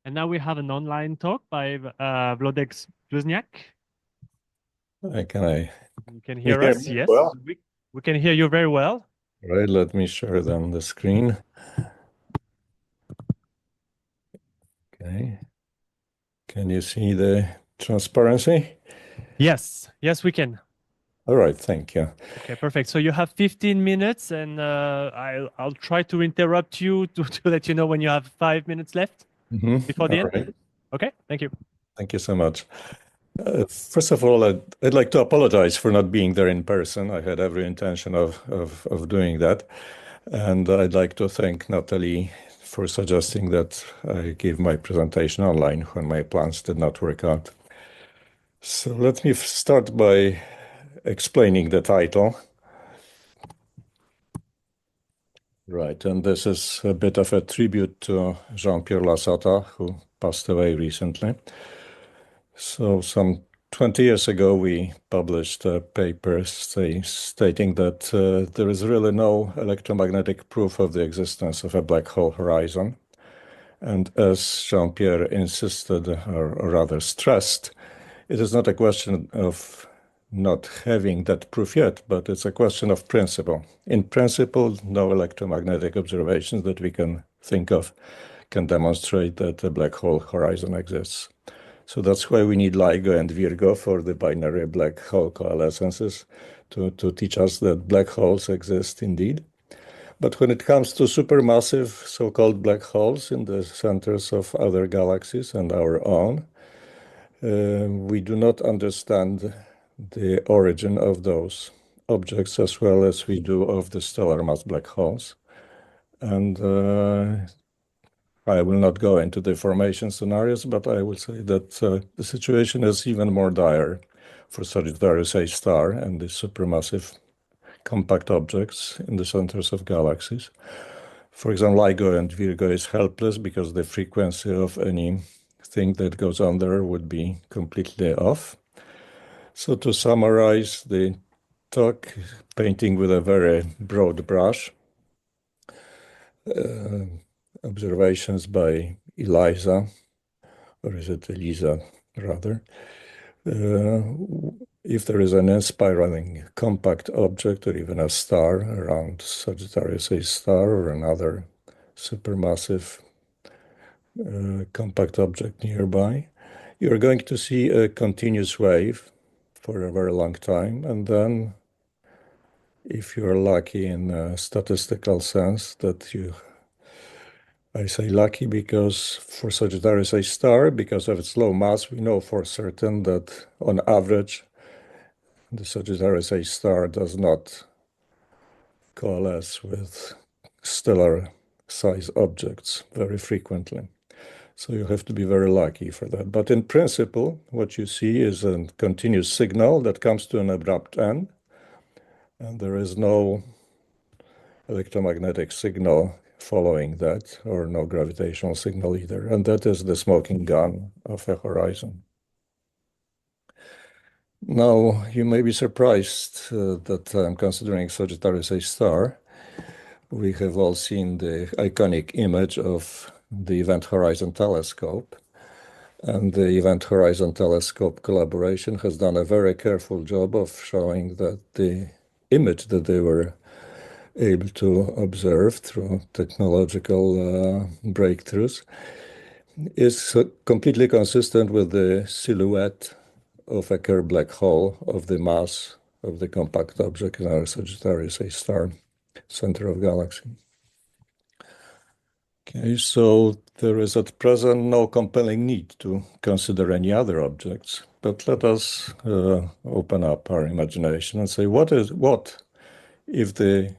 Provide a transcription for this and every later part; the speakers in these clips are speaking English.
And now we have an online talk by Wlodek Bluzniak. You can hear us? Yes, well? we can hear you very well. Right, let me share then the screen. Okay. Can you see the transparency? Yes, we can. All right, thank you. Okay, perfect. So you have 15 minutes, and I'll try to interrupt you to let you know when you have 5 minutes left before the All end. right. Okay, thank you. Thank you so much. First of all, I'd like to apologize for not being there in person. I had every intention of doing that. And I'd like to thank Natalie for suggesting that I give my presentation online when my plans did not work out. So let me start by explaining the title. Right, and this is a bit of a tribute to Jean-Pierre Lassatta, who passed away recently. So some 20 years ago, we published a paper stating that there is really no electromagnetic proof of the existence of a black hole horizon. And as Jean-Pierre insisted, or rather stressed, it is not a question of not having that proof yet, but it's a question of principle. In principle, no electromagnetic observations that we can think of can demonstrate that a black hole horizon exists. So that's why we need LIGO and Virgo for the binary black hole coalescences to teach us that black holes exist indeed. But when it comes to supermassive so-called black holes in the centers of other galaxies and our own, we do not understand the origin of those objects as well as we do of the stellar mass black holes. And I will not go into the formation scenarios, but I will say that the situation is even more dire for Sagittarius A star and the supermassive compact objects in the centers of galaxies. For example, LIGO and Virgo is helpless because the frequency of anything that goes on there would be completely off. So to summarize the talk, painting with a very broad brush, observations by Eliza, or is it Elisa rather, if there is an inspiraling compact object or even a star around Sagittarius A star or another supermassive compact object nearby, you're going to see a continuous wave for a very long time. And then, if you're lucky in a statistical sense, I say lucky because for Sagittarius A star, because of its low mass, we know for certain that on average, the Sagittarius A star does not coalesce with stellar size objects very frequently. So you have to be very lucky for that. But in principle, what you see is a continuous signal that comes to an abrupt end, and there is no electromagnetic signal following that, or no gravitational signal either. And that is the smoking gun of a horizon. Now, you may be surprised that I'm considering Sagittarius A star. We have all seen the iconic image of the Event Horizon Telescope. And the Event Horizon Telescope collaboration has done a very careful job of showing that the image that they were able to observe through technological breakthroughs is completely consistent with the silhouette of a Kerr black hole of the mass of the compact object in our Sagittarius A star center of galaxy. Okay, so there is at present no compelling need to consider any other objects, but let us open up our imagination and say, what if the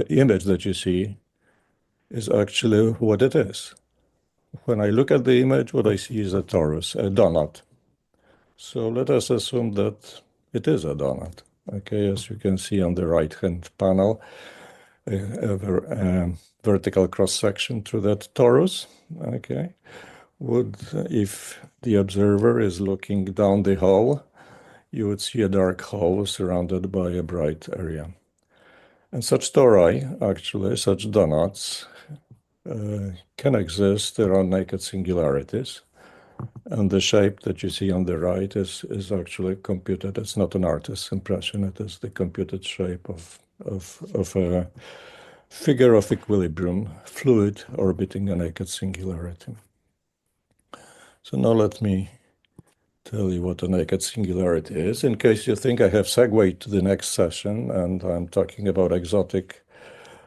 image that you see is actually what it is? When I look at the image, what I see is a torus, a donut. So let us assume that it is a donut. Okay, as you can see on the right-hand panel, a vertical cross-section through that torus. Okay, if the observer is looking down the hole, you would see a dark hole surrounded by a bright area. And such tori, actually, such donuts, can exist around naked singularities. And the shape that you see on the right is actually computed. It's not an artist's impression. It is the computed shape of a figure of equilibrium, fluid orbiting a naked singularity. So now let me tell you what a naked singularity is, in case you think I have segued to the next session and I'm talking about exotic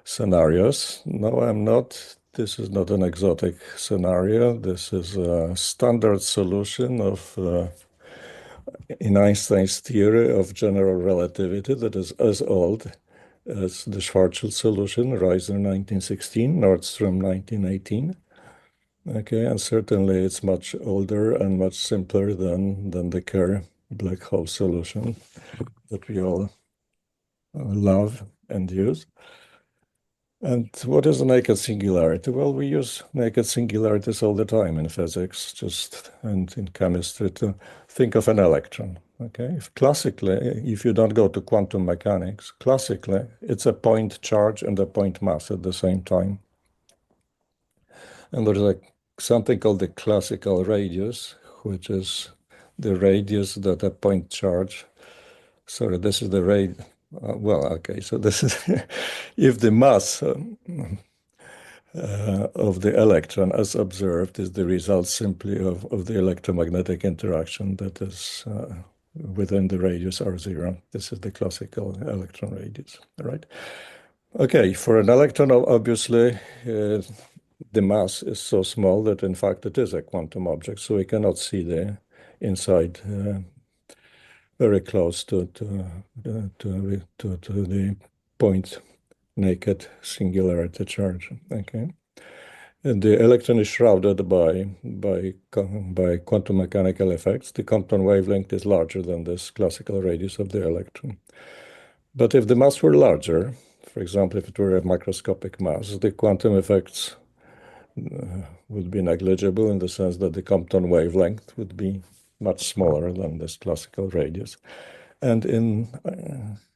scenarios. No, I'm not. This is not an exotic scenario. This is a standard solution of in Einstein's theory of general relativity that is as old as the Schwarzschild solution, Reisner 1916, Nordstrom 1918. Okay, and certainly it's much older and much simpler than the Kerr black hole solution that we all love and use. And what is a naked singularity? Well, we use naked singularities all the time in physics, and in chemistry to think of an electron. Okay, if you don't go to quantum mechanics, classically it's a point charge and a point mass at the same time. And there's something called the classical radius, which is the radius that a point charge. Sorry, this is the radius. So this is if the mass of the electron as observed is the result simply of the electromagnetic interaction that is within the radius R0. This is the classical electron radius, right? Okay, for an electron, obviously, the mass is so small that in fact it is a quantum object, so we cannot see the inside very close to the point naked singularity charge. Okay, and the electron is shrouded by quantum mechanical effects. The Compton wavelength is larger than this classical radius of the electron. But if the mass were larger, for example, if it were a microscopic mass, the quantum effects would be negligible in the sense that the Compton wavelength would be much smaller than this classical radius. And in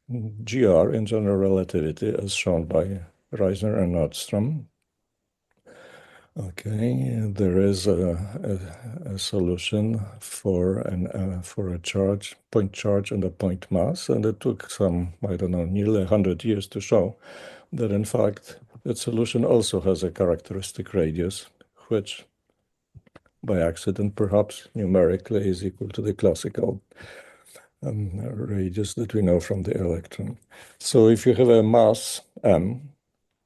GR, in general relativity, as shown by Reisner and Nordstrom, okay, there is a solution for a point charge and a point mass, and it took some, I don't know, nearly 100 years to show that in fact that solution also has a characteristic radius, which by accident perhaps numerically is equal to the classical radius that we know from the electron. So if you have a mass m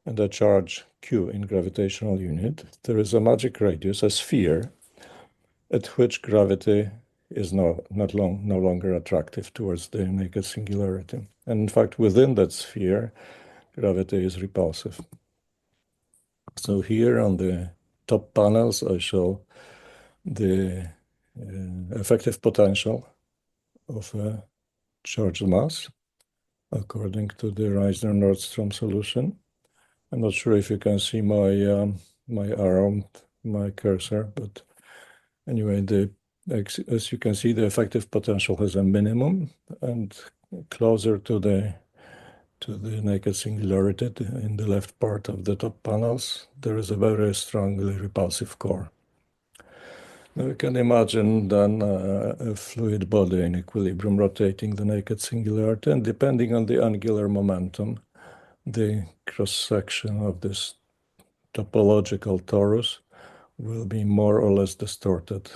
and a charge q in gravitational unit, there is a magic radius, a sphere, at which gravity is no longer attractive towards the naked singularity. And in fact, within that sphere, gravity is repulsive. So here on the top panels, I show the effective potential of a charged mass according to the Reisner-Nordstrom solution. I'm not sure if you can see my arrow, my cursor, but anyway, as you can see, the effective potential has a minimum, and closer to the naked singularity in the left part of the top panels, there is a very strongly repulsive core. Now we can imagine then a fluid body in equilibrium rotating the naked singularity, and depending on the angular momentum, the cross-section of this topological torus will be more or less distorted.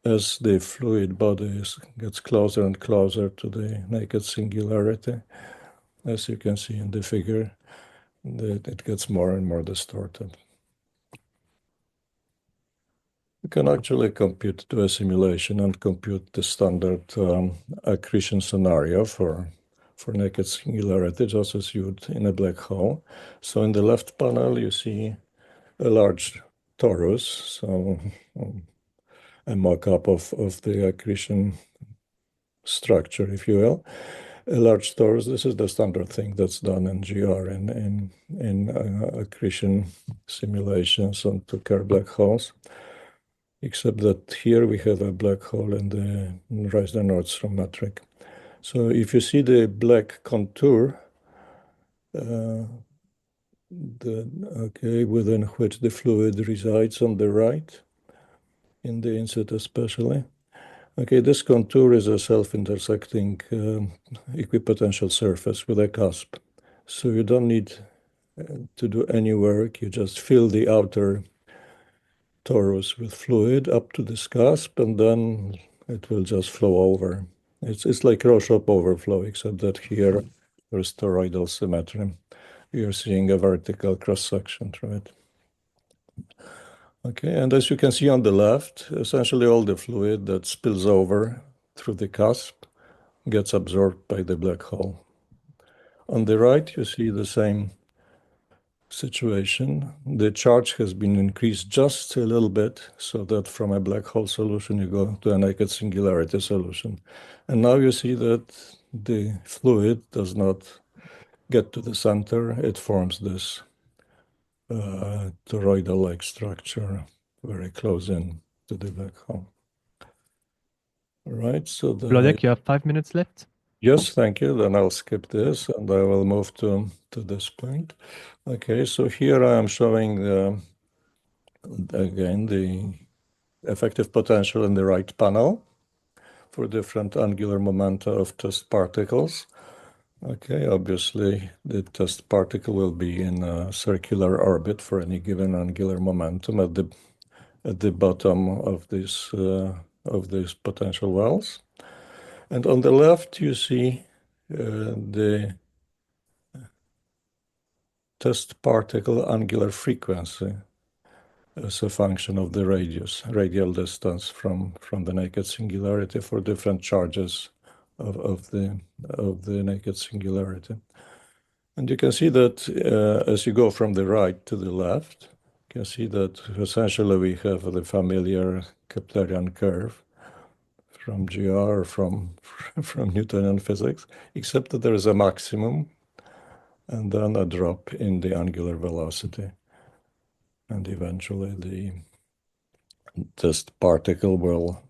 As the fluid body gets closer and closer to the naked singularity, as you can see in the figure, that it gets more and more distorted. You can actually do a simulation and compute the standard accretion scenario for naked singularity, just as you would in a black hole. So in the left panel, you see a large torus, so a mock-up of the accretion structure, if you will. A large torus, this is the standard thing that's done in GR in accretion simulations onto Kerr black holes, except that here we have a black hole in the Reisner-Nordstrom metric. So if you see the black contour, within which the fluid resides on the right, in the inset especially. Okay, this contour is a self-intersecting equipotential surface with a cusp. So you don't need to do any work. You just fill the outer torus with fluid up to this cusp, and then it will just flow over. It's like Rorschach overflow, except that here there's toroidal symmetry. You're seeing a vertical cross-section through it. Okay, and as you can see on the left, essentially all the fluid that spills over through the cusp gets absorbed by the black hole. On the right, you see the same situation. The charge has been increased just a little bit so that from a black hole solution you go to a naked singularity solution. And now you see that the fluid does not get to the center. It forms this toroidal-like structure very close in to the black hole. All right, so Wlodek, you have 5 minutes left. Yes, thank you. Then I'll skip this and I will move to this point. Okay, so here I am showing again the effective potential in the right panel for different angular momenta of test particles. Okay, obviously the test particle will be in a circular orbit for any given angular momentum at the bottom of these potential wells. And on the left you see the test particle angular frequency as a function of the radial distance from the naked singularity for different charges of the naked singularity. And you can see that as you go from the right to the left, you can see that essentially we have the familiar Keplerian curve from GR, from Newtonian physics, except that there is a maximum and then a drop in the angular velocity. And eventually the test particle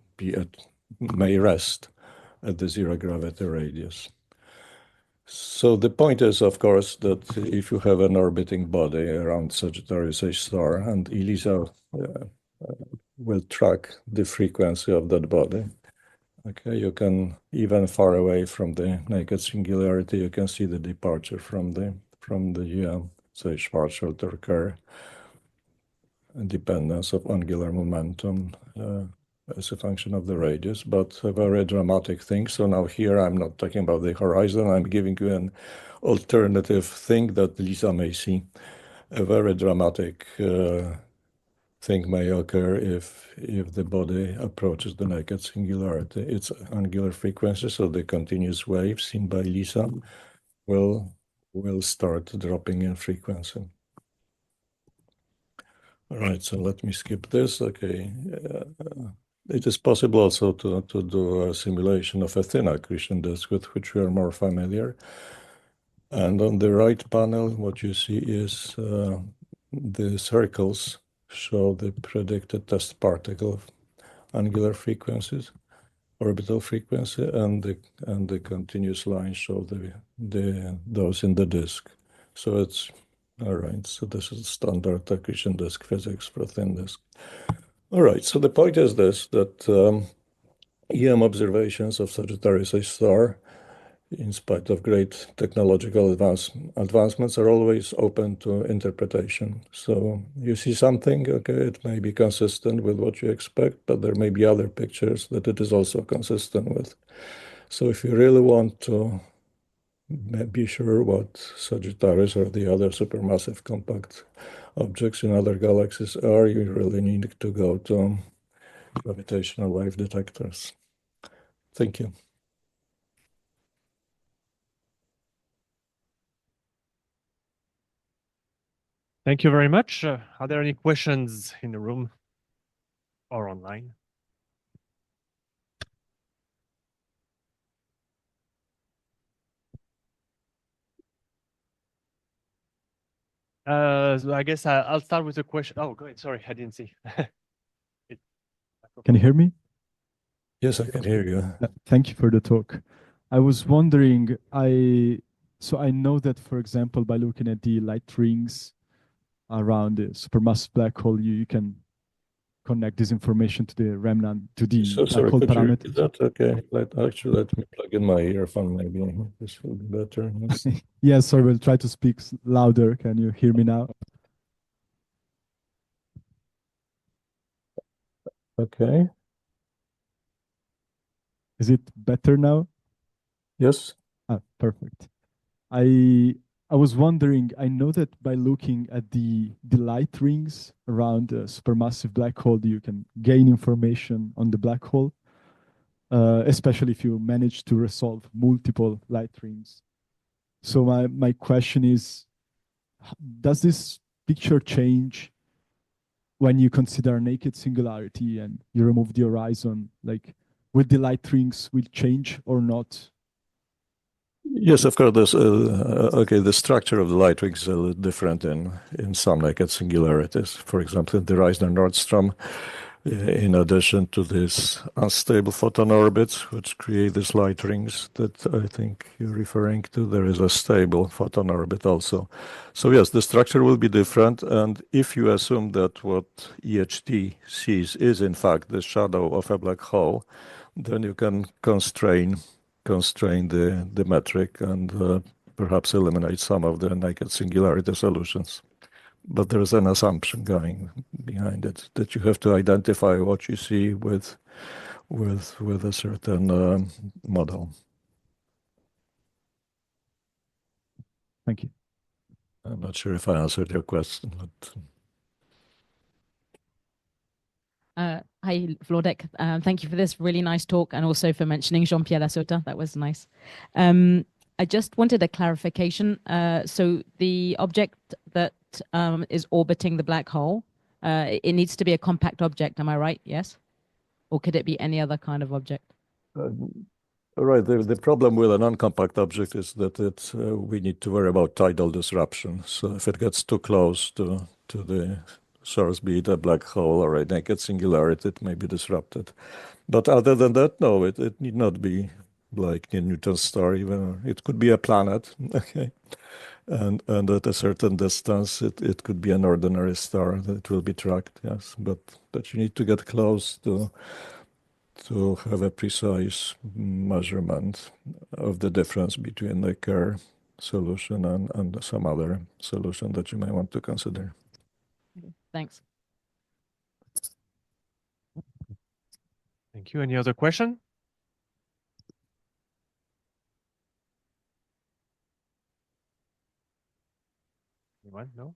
may rest at the zero gravity radius. So the point is, of course, that if you have an orbiting body around Sagittarius A star, and ELISA will track the frequency of that body. Okay, you can, even far away from the naked singularity, you can see the departure from the say Schwarzschild Kerr dependence of angular momentum as a function of the radius, but a very dramatic thing. So now here I'm not talking about the horizon, I'm giving you an alternative thing that Lisa may see. A very dramatic thing may occur if the body approaches the naked singularity. Its angular frequency, so the continuous wave seen by Lisa, will start dropping in frequency. All right, so let me skip this. Okay, it is possible also to do a simulation of a thin accretion disk with which we are more familiar. And on the right panel, what you see is the circles show the predicted test particle angular frequencies, orbital frequency, and the continuous lines show those in the disk. So it's all right. So this is standard accretion disk physics for thin disk. All right. So the point is this: that EM observations of Sagittarius A star, in spite of great technological advancements, are always open to interpretation. So you see something, okay, it may be consistent with what you expect, but there may be other pictures that it is also consistent with. So if you really want to be sure what Sagittarius or the other supermassive compact objects in other galaxies are, you really need to go to gravitational wave detectors. Thank you. Thank you very much. Are there any questions in the room or online? So I guess I'll start with a question. Oh, go ahead. Sorry, I didn't see. Can you hear me? Yes, I can hear you. Thank you for the talk. I was wondering, I So I know that, for example, by looking at the light rings around the supermassive black hole, you can connect this information to the remnant, to the So black sorry, hole could you parameters. repeat that? Okay, let me plug in my earphone. Maybe this will be better. Yes. Yes, sorry, we'll try to speak louder. Can you hear me now? Okay. Is it better now? Yes. Ah, perfect. I was wondering, I know that by looking at the light rings around a supermassive black hole, you can gain information on the black hole, especially if you manage to resolve multiple light rings. So my question is, does this picture change when you consider naked singularity and you remove the horizon? Like, will the light rings will change or not? Yes, of course. Okay, the structure of the light rings is a little different in some naked singularities. For example, in the Reisner-Nordstrom, in addition to these unstable photon orbits, which create these light rings that I think you're referring to, there is a stable photon orbit also. So yes, the structure will be different. And if you assume that what EHT sees is in fact the shadow of a black hole, then you can constrain the metric and perhaps eliminate some of the naked singularity solutions. But there's an assumption going behind it that you have to identify what you see with a certain model. Thank you. I'm not sure if I answered your question, but hi, Vlodek. Thank you for this really nice talk and also for mentioning Jean-Pierre Lassota. That was nice. I just wanted a clarification. So the object that is orbiting the black hole, it needs to be a compact object, am I right? Yes? Or could it be any other kind of object? right. The problem with a non-compact object is that we need to worry about tidal disruption. So if it gets too close to the source, be it a black hole or a naked singularity, it may be disrupted. But other than that, no, it need not be like a Newton's star. Even it could be a planet, okay, and at a certain distance, it could be an ordinary star that will be tracked. Yes, but you need to get close to have a precise measurement of the difference between the Kerr solution and some other solution that you may want to consider. Thanks. Thank you. Any other question? Anyone? No?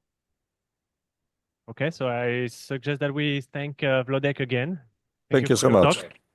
Okay, so I suggest that we thank Vlodek again. Thank you for so your much. talk.